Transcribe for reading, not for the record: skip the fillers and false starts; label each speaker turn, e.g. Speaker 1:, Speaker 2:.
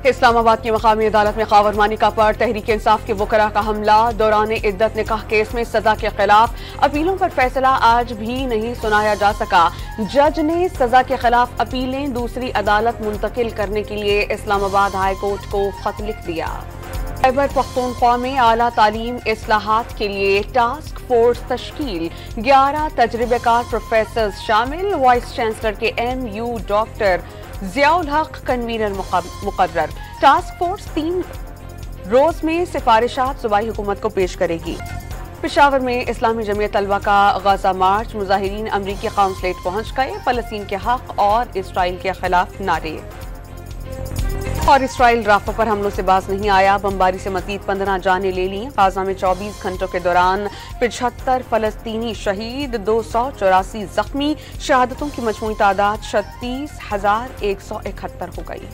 Speaker 1: इस्लामाबाद की मकामी अदालत में खावर मानिका पर तहरीक इंसाफ के वकरा का हमला। दौरान इद्दत निकाह केस में सजा के खिलाफ अपीलों पर फैसला आज भी नहीं सुनाया जा सका। जज ने सजा के खिलाफ अपीलें दूसरी अदालत मुंतकिल करने के लिए इस्लामाबाद हाई कोर्ट को खत लिख दिया। खैबर पख्तूनख्वा में आला तालीम इस्लाहात के लिए टास्क फोर्स तश्कील। 11 तजर्बेकार प्रोफेसर शामिल। वाइस चांसलर के MU डॉक्टर जियाउल हक कन्वीनर मुकर्रर। टास्क फोर्स 3 रोज में सिफारिशात सूबाई हुकूमत को पेश करेगी। पेशावर में इस्लामी जमीयत तलबा का गजा मार्च। मुजाहिरीन अमरीकी काउंसलेट पहुंच गए। फलस्तीन के हक और इसराइल के खिलाफ नारे। और इसराइल राफा पर हमलों से बाज नहीं आया। बमबारी से मजीद 15 जानें ले ली। गाजा में 24 घंटों के दौरान 75 फलस्तीनी शहीद, 284 जख्मी। शहादतों की मजमूई तादाद 36,171 हो गई।